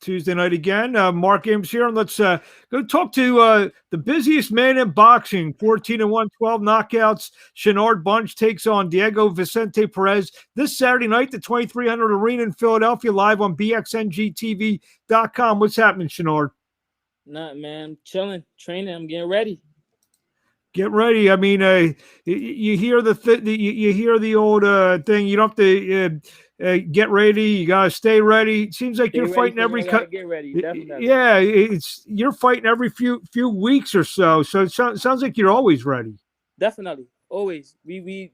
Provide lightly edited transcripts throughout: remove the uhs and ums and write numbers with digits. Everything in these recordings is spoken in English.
Tuesday night again. Mark Ames here, and let's go talk to the busiest man in boxing. 14 and 1, 12 knockouts. Shinard Bunch takes on Diego Vicente Perez this Saturday night, the 2300 Arena in Philadelphia, live on BXNGTV.com. What's happening, Shinard? Not, man. Chilling, training. I'm getting ready. Get ready. I mean, you hear you hear the old thing. You don't have to get ready. You gotta stay ready. It seems like you're fighting every cut. Get ready, definitely. Yeah, you're fighting every few weeks or so. So it sounds like you're always ready. Definitely, always. We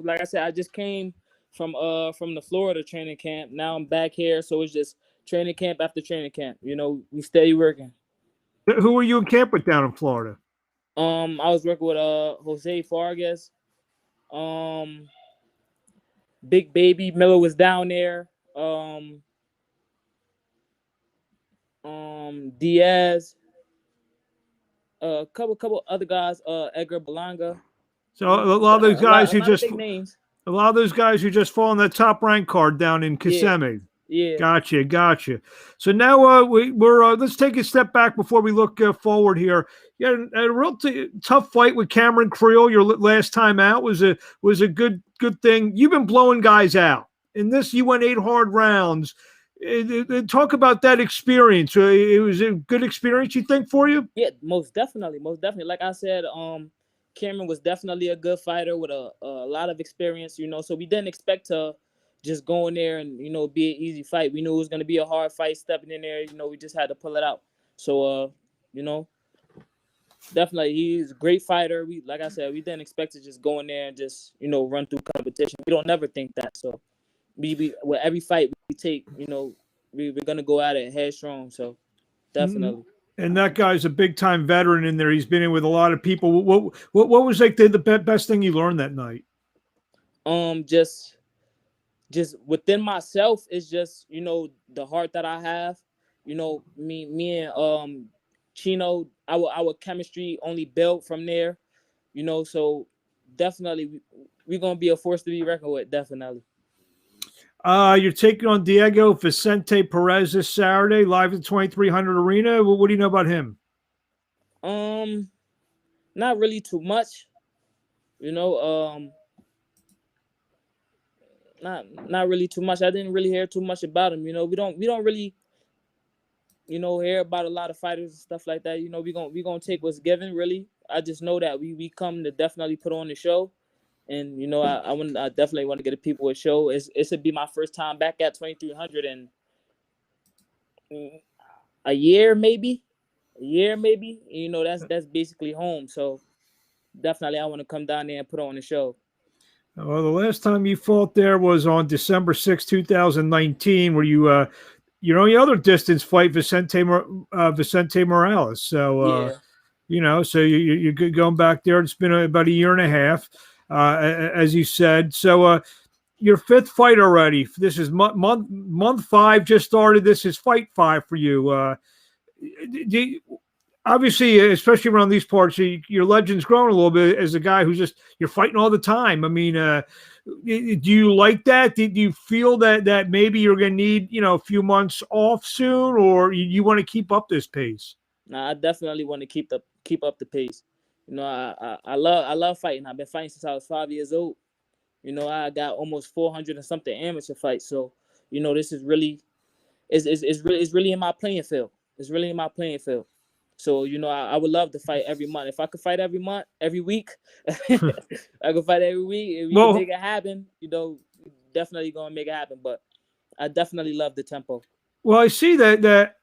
like I said, I just came from the Florida training camp. Now I'm back here, so it's just training camp after training camp. We steady working. Who were you in camp with down in Florida? I was working with Jose Vargas. Big Baby Miller was down there. Diaz. A couple other guys. Edgar Belanga. So a lot of those guys who just big names. A lot of those guys who just fall on that top rank card down in Kissimmee. Yeah. Gotcha. So now we're let's take a step back before we look forward here. You had a real tough fight with Cameron Creel. Your last time out was a good thing. You've been blowing guys out. In this, you went 8 hard rounds. Talk about that experience. It was a good experience, you think, for you? Yeah, most definitely. Like I said, Cameron was definitely a good fighter with a lot of experience. So we didn't expect to just go in there and be an easy fight. We knew it was going to be a hard fight stepping in there. We just had to pull it out. So definitely he's a great fighter. Like I said, we didn't expect to just go in there and just run through competition. We don't never think that. So we with every fight we take, we're going to go at it headstrong. So definitely. And that guy's a big time veteran in there. He's been in with a lot of people. What was like the best thing you learned that night? Just within myself, is just the heart that I have. Me and Chino, our chemistry only built from there. So definitely we're gonna be a force to be reckoned with. Definitely. You're taking on Diego Vicente Perez this Saturday, live at 2300 Arena. What do you know about him? Not really too much. Not really too much. I didn't really hear too much about him. We don't really, hear about a lot of fighters and stuff like that. We gonna take what's given. Really, I just know that we come to definitely put on the show, and I definitely want to get the people a show. It should be my first time back at 2300 in a year maybe. That's basically home. So definitely I want to come down there and put on the show. Well, the last time you fought there was on December 6, 2019, where your only other distance fight Vicente Morales. So, so you're going back there. It's been about a year and a half, as you said. So your 5th fight already. This is month 5 just started. This is fight 5 for you. Obviously, especially around these parts, your legend's grown a little bit as a guy who's you're fighting all the time. I mean, do you like that? Do you feel that maybe you're going to need, a few months off soon, or you want to keep up this pace? Nah, I definitely want to keep up the pace. I love fighting. I've been fighting since I was 5 years old. I got almost 400 and something amateur fights. So, this is really, it's really in my playing field. It's really in my playing field. So, I would love to fight every month. If I could fight every month, every week, I could fight every week. If we can make it happen, definitely going to make it happen. But I definitely love the tempo. Well, I see that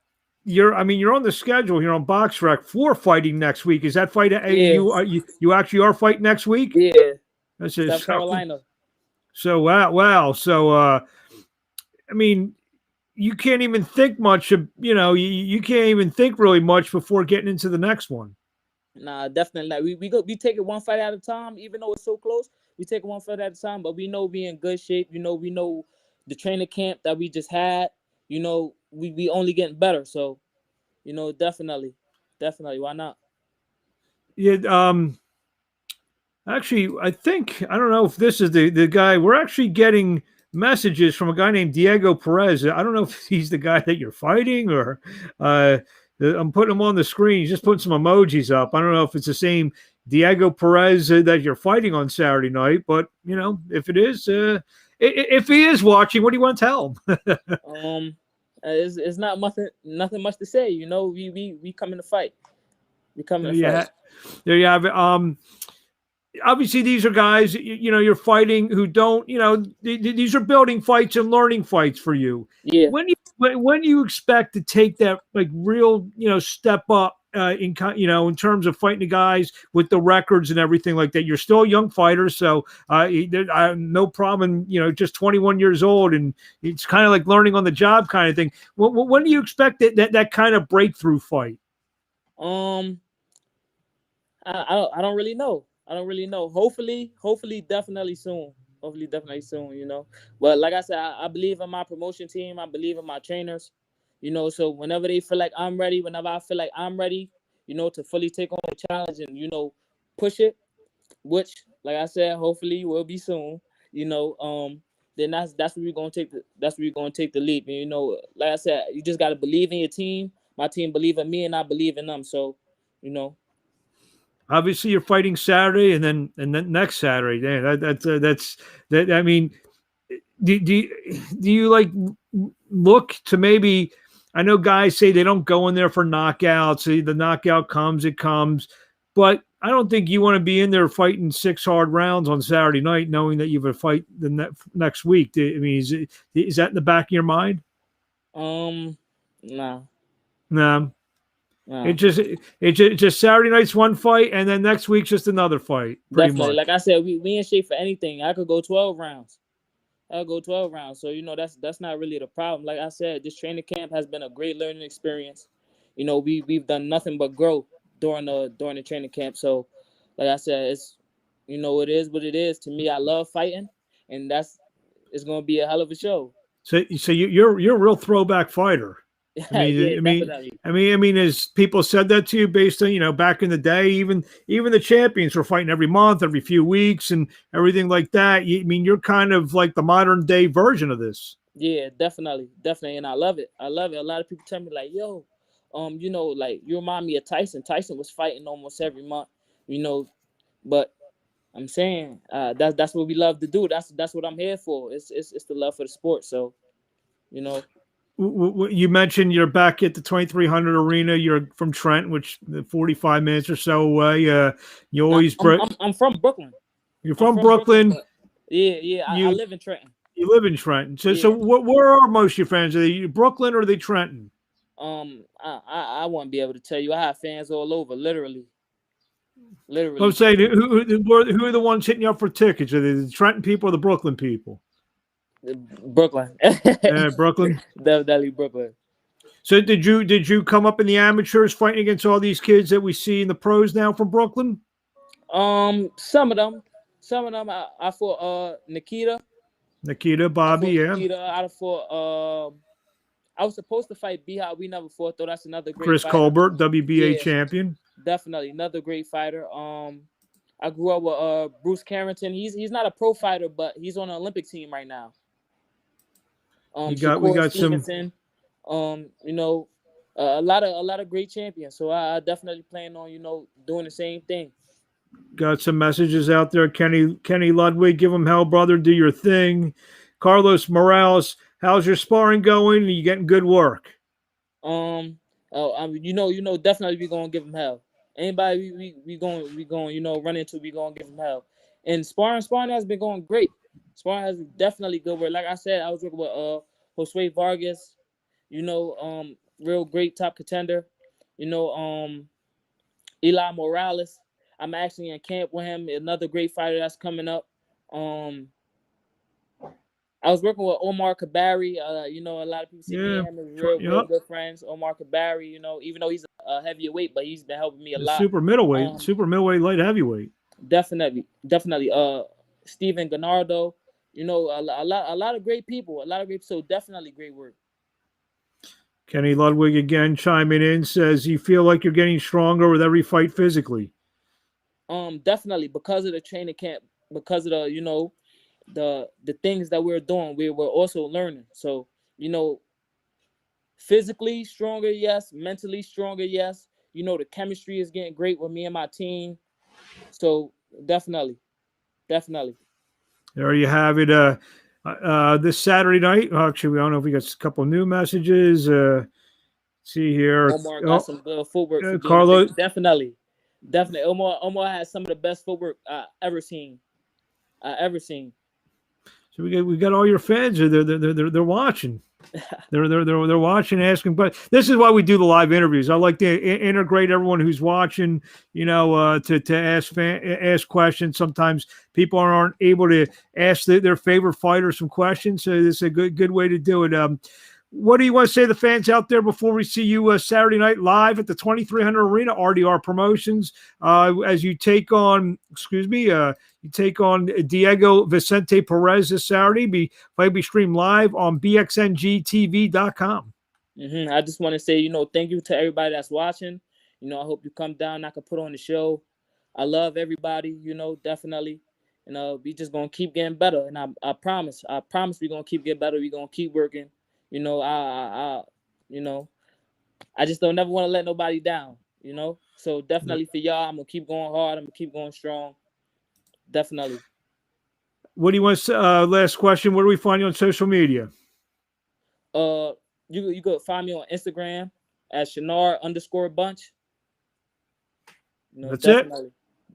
you're on the schedule here on BoxRec for fighting next week. Is that fight? You actually are fighting next week? Yeah. That's South Carolina. So, wow. So, you can't even think much of, you can't even think really much before getting into the next one. Nah, definitely not. We take it one fight at a time, even though it's so close. We take it one fight at a time, but we know we in good shape. We know the training camp that we just had. We only getting better. So, definitely, why not? Yeah. Actually, I don't know if this is the guy. We're actually getting messages from a guy named Diego Perez. I don't know if he's the guy that you're fighting or I'm putting him on the screen. He's just putting some emojis up. I don't know if it's the same Diego Perez that you're fighting on Saturday night, but if it is, if he is watching, what do you want to tell him? It's not nothing much to say. We coming to fight. We coming to fight. There you have it. Obviously, these are guys, you're fighting who don't, these are building fights and learning fights for you. Yeah. When do you expect to take that real, step up in terms of fighting the guys with the records and everything like that? You're still a young fighter, so no problem. Just 21 years old, and it's kind of like learning on the job kind of thing. When do you expect that kind of breakthrough fight? I don't really know. Hopefully, definitely soon. But like I said, I believe in my promotion team. I believe in my trainers. So whenever they feel like I'm ready, whenever I feel like I'm ready, to fully take on the challenge and push it, which, like I said, hopefully will be soon. Then that's where we're gonna take the leap. And like I said, you just gotta believe in your team. My team believe in me, and I believe in them. So, Obviously, you're fighting Saturday, and then next Saturday. Yeah, that's. I mean, do you look to maybe? I know guys say they don't go in there for knockouts. The knockout comes, it comes, but I don't think you want to be in there fighting 6 hard rounds on Saturday night, knowing that you have a fight the next week. I mean, is that in the back of your mind? Nah. No. It's just Saturday night's one fight, and then next week's just another fight. Definitely, like I said, we in shape for anything. I could go 12 rounds. So that's not really the problem. Like I said, this training camp has been a great learning experience. We've done nothing but grow during the training camp. So, like I said, it's it is what it is. To me, I love fighting, and it's gonna be a hell of a show. So you're a real throwback fighter. I mean, as people said that to you based on, back in the day, even the champions were fighting every month, every few weeks and everything like that. You're kind of like the modern day version of this. Yeah, definitely. And I love it. A lot of people tell me like, yo, you remind me of Tyson. Tyson was fighting almost every month, but I'm saying that's what we love to do. That's what I'm here for. It's the love for the sport. So, You mentioned you're back at the 2300 arena. You're from Trent, which 45 minutes or so away. You always. I'm from Brooklyn. You're from Brooklyn. Yeah. I live in Trenton. You live in Trenton. So where are most of your fans? Are they Brooklyn or are they Trenton? I won't be able to tell you. I have fans all over, literally. I'm saying, who are the ones hitting you up for tickets? Are they the Trenton people or the Brooklyn people? Brooklyn. Brooklyn. Definitely Brooklyn. So did you come up in the amateurs fighting against all these kids that we see in the pros now from Brooklyn? Some of them. I fought Nikita, Bobby, yeah. I fought I was supposed to fight B-Hop. We never fought though. That's another great Chris fighter. Colbert, WBA champion. Definitely another great fighter. I grew up with Bruce Carrington. He's not a pro fighter, but he's on the Olympic team right now. We got Stevenson, some a lot of great champions. So I definitely plan on doing the same thing. Got some messages out there. Kenny Ludwig, give him hell, brother. Do your thing. Carlos Morales, how's your sparring going? Are you getting good work? Definitely we're gonna give him hell. Anybody we going run into, we gonna give him hell. And sparring has been going great. Sparring has definitely good work. Like I said, I was working with Josue Vargas, real great top contender. Eli Morales. I'm actually in camp with him, another great fighter that's coming up. I was working with Omar Kabari. A lot of people see me and him as real good friends. Omar Kabari, even though he's a heavyweight, but he's been helping me a lot. Super middleweight, light heavyweight. Definitely. Steven Gennardo, a lot of great people, so definitely great work. Kenny Ludwig again chiming in, says you feel like you're getting stronger with every fight physically. Definitely because of the training camp, because of the the things that we're doing, we're also learning. So, you know, physically stronger, yes. Mentally stronger, yes. You know, the chemistry is getting great with me and my team. So definitely. There you have it. This Saturday night. Actually, I don't know if we got a couple new messages. See here. Omar got some good footwork for being Carlos. Definitely. Omar has some of the best footwork I ever seen. So we got all your fans. They're watching. They're watching, asking. But this is why we do the live interviews. I like to integrate everyone who's watching. You know, to ask questions. Sometimes people aren't able to ask their favorite fighters some questions. So this is a good way to do it. What do you want to say to the fans out there before we see you Saturday night live at the 2300 Arena, RDR Promotions, as you take on, Diego Vicente Perez this Saturday. Fight be streamed live on bxngtv.com. I just want to say, you know, thank you to everybody that's watching. You know, I hope you come down. I can put on the show. I love everybody, you know, definitely. And we just going to keep getting better. And I promise we're going to keep getting better. We're going to keep working. You know, I just don't never want to let nobody down, you know. So definitely for y'all, I'm gonna keep going hard. I'm gonna keep going strong. Definitely. What do you want to last question? Where do we find you on social media? You could find me on Instagram at Shinard_Bunch. You know, that's definitely. it.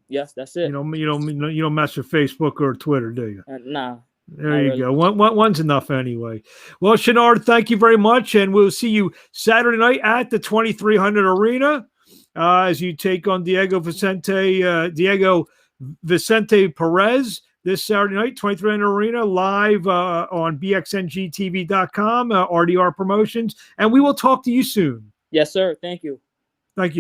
Yes, that's it. You don't mess with Facebook or Twitter, do you? Nah. There you go. One's enough anyway. Well, Shinard, thank you very much, and we'll see you Saturday night at the 2300 Arena as you take on Diego Vicente Perez this Saturday night, 2300 Arena, live on bxngtv.com, RDR Promotions, and we will talk to you soon. Yes, sir. Thank you. Thank you.